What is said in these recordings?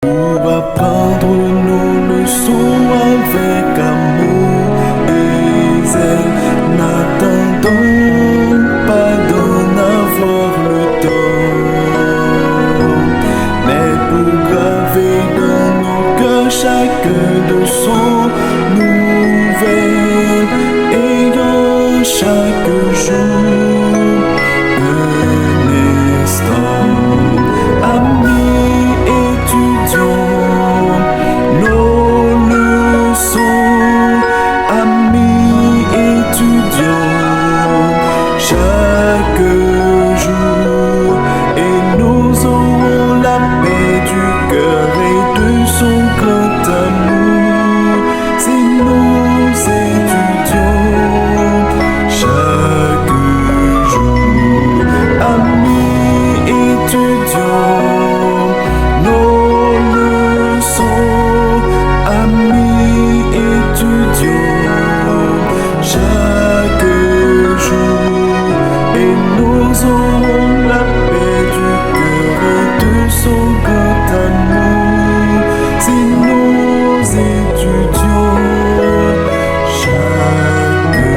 Pour apprendre nos leçons avec amour et zèle, n'attendons pas d'en avoir le temps, mais pour graver dans nos cœurs chacun de son nouvelle, ayant chaque jour un instant. Amis, étudions nos leçons. Amis, étudions chaque jour, et nous aurons la paix du cœur et de son grand amour. Si nous étudions chaque jour, amis, étudions nos leçons. Amis, étudions chaque jour, et nous aurons la paix du cœur et de son grand amour. Si nous étudions chaque jour.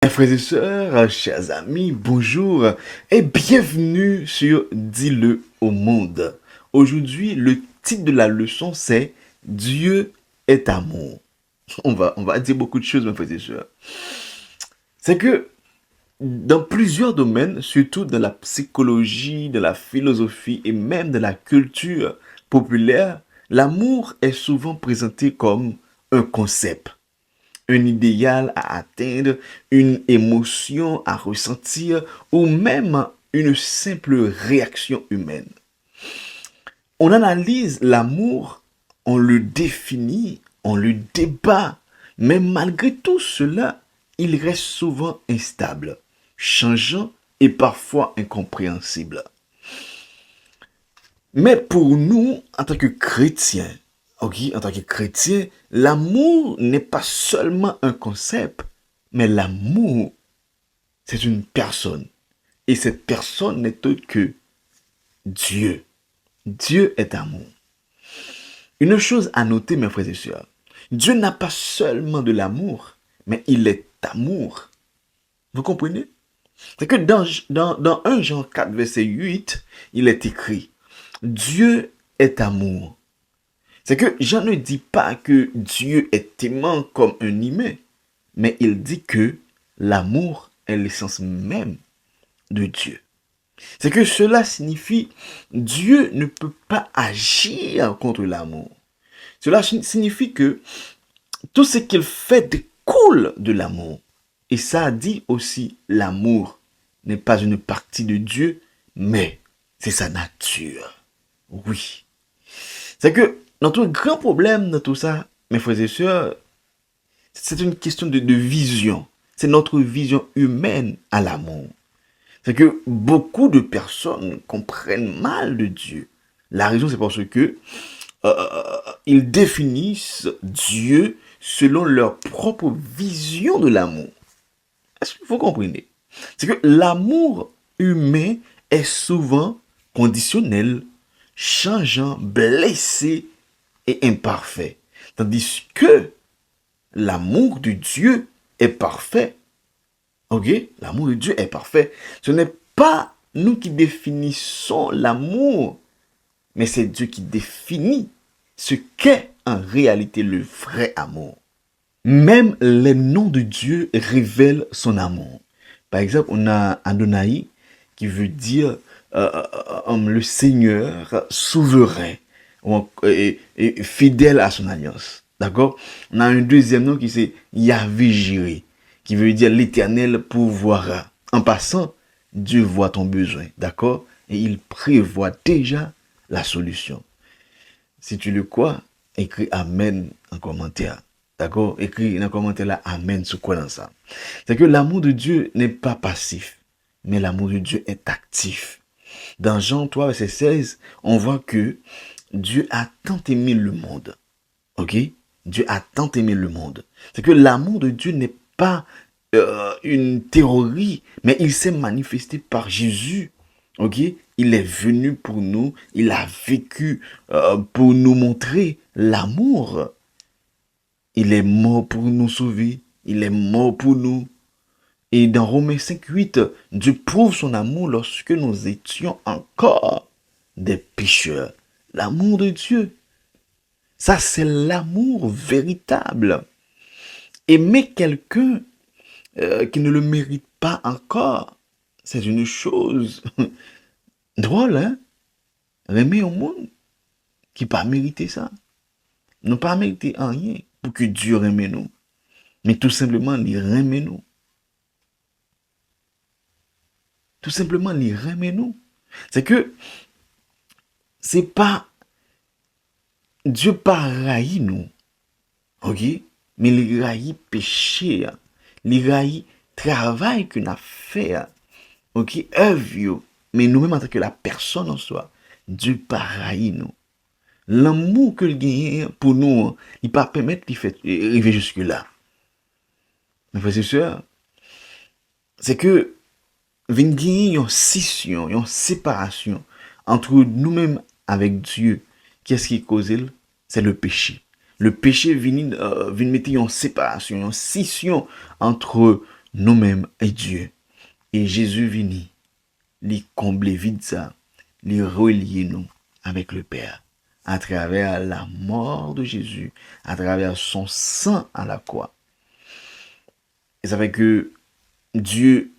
Mes frères et sœurs, chers amis, bonjour et bienvenue sur Dis-le au monde. Aujourd'hui, le titre de la leçon c'est Dieu est amour. On va dire beaucoup de choses, mes frères et sœurs. C'est que dans plusieurs domaines, surtout dans la psychologie, dans la philosophie et même dans la culture populaire, l'amour est souvent présenté comme un concept, un idéal à atteindre, une émotion à ressentir ou même une simple réaction humaine. On analyse l'amour, on le définit, on le débat, mais malgré tout cela, il reste souvent instable, changeant et parfois incompréhensible. Mais pour nous, en tant que chrétiens, l'amour n'est pas seulement un concept, mais l'amour, c'est une personne. Et cette personne n'est autre que Dieu. Dieu est amour. Une chose à noter, mes frères et sœurs, Dieu n'a pas seulement de l'amour, mais il est amour. Vous comprenez? C'est que dans 1 Jean 4, verset 8, il est écrit, Dieu est amour. C'est que Jean ne dit pas que Dieu est aimant comme un humain, mais il dit que l'amour est l'essence même de Dieu. C'est que cela signifie Dieu ne peut pas agir contre l'amour. Cela signifie que tout ce qu'il fait découle de l'amour. Et ça dit aussi l'amour n'est pas une partie de Dieu, mais c'est sa nature. Oui. C'est que notre grand problème dans tout ça, mes frères et sœurs, c'est une question de vision. C'est notre vision humaine à l'amour. C'est que beaucoup de personnes comprennent mal de Dieu. La raison, c'est parce que ils définissent Dieu selon leur propre vision de l'amour. Est-ce que vous comprenez? C'est que l'amour humain est souvent conditionnel, changeant, blessé et imparfait. Tandis que l'amour de Dieu est parfait. Ok? L'amour de Dieu est parfait. Ce n'est pas nous qui définissons l'amour, mais c'est Dieu qui définit ce qu'est en réalité le vrai amour. Même les noms de Dieu révèlent son amour. Par exemple, on a Adonai qui veut dire le Seigneur souverain et fidèle à son alliance. D'accord? On a un deuxième nom qui c'est Yahvé Jireh, qui veut dire l'Éternel pourvoira. En passant, Dieu voit ton besoin. D'accord? Et il prévoit déjà la solution. Si tu le crois, écris Amen en commentaire. D'accord? Écris dans le commentaire là Amen sur quoi dans ça. C'est que l'amour de Dieu n'est pas passif, mais l'amour de Dieu est actif. Dans Jean 3, verset 16, on voit que Dieu a tant aimé le monde. Ok? Dieu a tant aimé le monde. C'est que l'amour de Dieu n'est pas une théorie, mais il s'est manifesté par Jésus. Ok? Il est venu pour nous, il a vécu pour nous montrer l'amour. Il est mort pour nous sauver, il est mort pour nous. Et dans Romains 5:8, Dieu prouve son amour lorsque nous étions encore des pécheurs. L'amour de Dieu. Ça, c'est l'amour véritable. Aimer quelqu'un qui ne le mérite pas encore, c'est une chose drôle, hein? Aimer au monde qui n'a pas mérité ça. N'a pas mérité rien pour que Dieu aime nous. Mais tout simplement, il aime nous. Tout simplement, il aime nous. C'est que, c'est pas, Dieu pas raï nous. Ok? Mais il raï péché. Il raï travail qu'on a fait. Ok? Œuvre. Mais nous-mêmes, en tant que la personne en soi, Dieu pas raï nous. L'amour que il gagne pour nous, il pas permettre de faire arriver jusque-là. Mes frères et sœurs, c'est que vient gagner une scission, une séparation entre nous-mêmes avec Dieu. Qu'est-ce qui cause? C'est le péché. Le péché vient mettre une séparation, une scission entre nous-mêmes et Dieu. Et Jésus vient, lui combler vide ça, lui relier nous avec le Père à travers la mort de Jésus, à travers son sang à la croix. Et ça fait que Dieu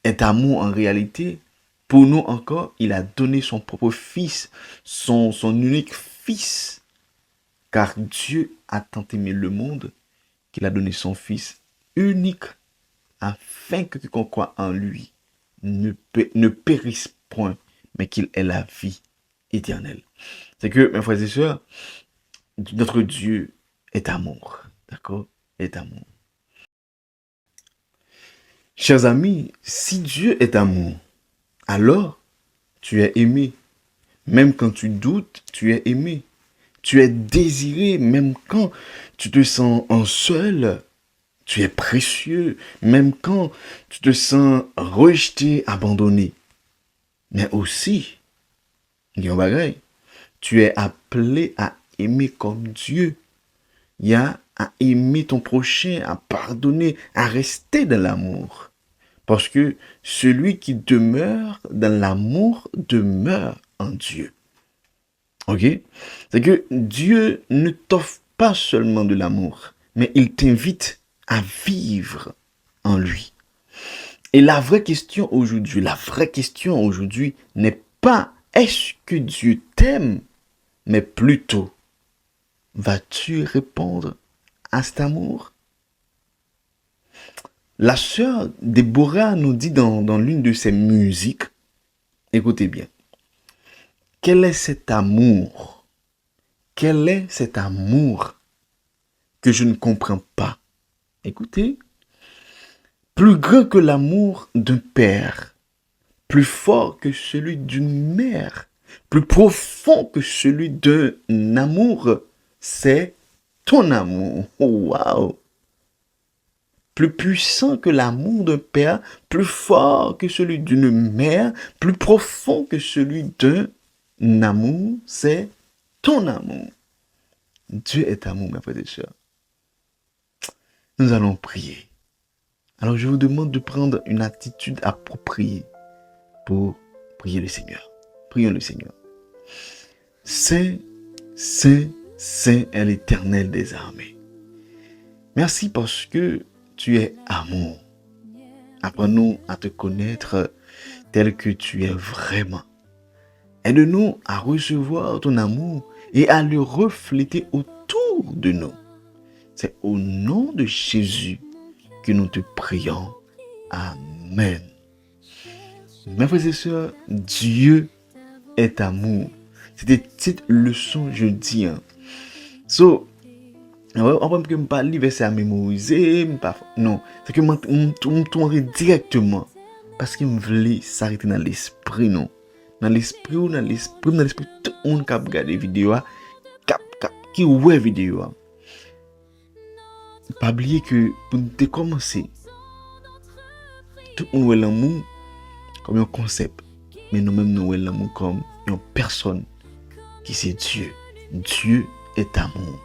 est amour en réalité. Pour nous encore, il a donné son propre fils, son unique fils. Car Dieu a tant aimé le monde qu'il a donné son fils unique afin que quiconque croit en lui ne périsse point, mais qu'il ait la vie éternelle. C'est que, mes frères et sœurs, notre Dieu est amour. D'accord? Est amour. Chers amis, si Dieu est amour, alors tu es aimé. Même quand tu doutes, tu es aimé. Tu es désiré, même quand tu te sens en seul. Tu es précieux, même quand tu te sens rejeté, abandonné. Mais aussi, il y a un bagage, tu es appelé à aimer comme Dieu. Il y a à aimer ton prochain, à pardonner, à rester dans l'amour. Parce que celui qui demeure dans l'amour demeure en Dieu. Ok? C'est que Dieu ne t'offre pas seulement de l'amour, mais il t'invite à vivre en lui. Et la vraie question aujourd'hui n'est pas est-ce que Dieu t'aime, mais plutôt vas-tu répondre à cet amour? La sœur Déborah nous dit dans l'une de ses musiques, écoutez bien, quel est cet amour? Quel est cet amour que je ne comprends pas? Écoutez, plus grand que l'amour d'un père, plus fort que celui d'une mère, plus profond que celui d'un amour, c'est ton amour. Waouh! Plus puissant que l'amour d'un père, plus fort que celui d'une mère, plus profond que celui d'un amour, c'est ton amour. Dieu est amour, mes frères et sœurs. Nous allons prier. Alors je vous demande de prendre une attitude appropriée pour prier le Seigneur. Prions le Seigneur. Saint, Saint, Saint est l'Éternel des armées. Merci parce que tu es amour. Apprends-nous à te connaître tel que tu es vraiment. Aide-nous à recevoir ton amour et à le refléter autour de nous. C'est au nom de Jésus que nous te prions. Amen. Mes frères et sœurs, Dieu est amour. C'est des petites leçons jeudi. So, on va me parler verset à mémoriser. Non, c'est que je me tournerai directement. Parce que je voulais s'arrêter dans l'esprit, non. Dans l'esprit, tout le monde qui a regardé la vidéo, qui voit la vidéo. pas oublier que pour nous commencer, tout le monde voit l'amour comme un concept, mais nous-mêmes nous voyons l'amour comme une personne qui c'est Dieu. Dieu est amour.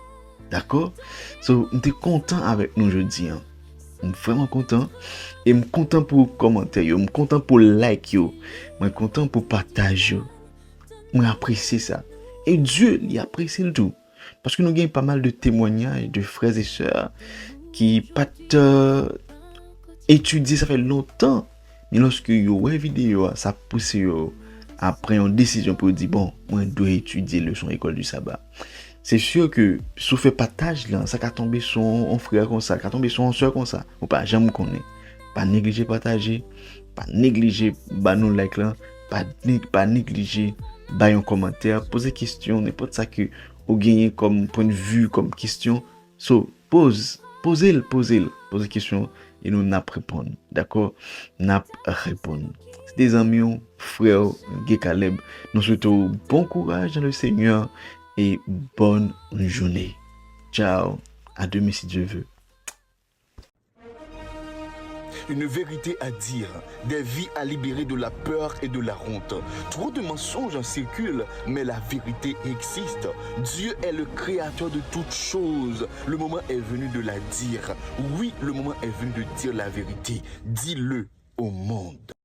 D'accord? So, nous sommes content avec nous aujourd'hui. Hein. Je suis vraiment content. Et je suis content pour commenter. Je suis content pour like. Je suis content pour partager. Je apprécie ça. Et Dieu, il apprécie le tout. Parce que nous avons pas mal de témoignages de frères et sœurs qui pas étudié ça fait longtemps. Mais lorsque vous voyez vidéo, ça pousse à prendre une décision pour dire bon, moi je dois étudier le son école du sabbat. C'est sûr que si vous faites partage là, ça va tomber sur un frère comme ça, ça va tomber sur une soeur comme ça. Ou pas jamais connaître. Pas négliger partager, pas négliger nous like là, pas négliger un commentaire, poser question, n'importe ça que vous gagnez comme point de vue, comme question. So, posez question et nous n'a répondre. D'accord? N'a répondre. C'est des amis, frères, Guy Caleb. Nous souhaitons bon courage dans le Seigneur et bonne journée. Ciao. À demain si Dieu veut. Une vérité à dire, des vies à libérer de la peur et de la honte. Trop de mensonges circulent, mais la vérité existe. Dieu est le créateur de toutes choses. Le moment est venu de la dire. Oui, le moment est venu de dire la vérité. Dis-le au monde.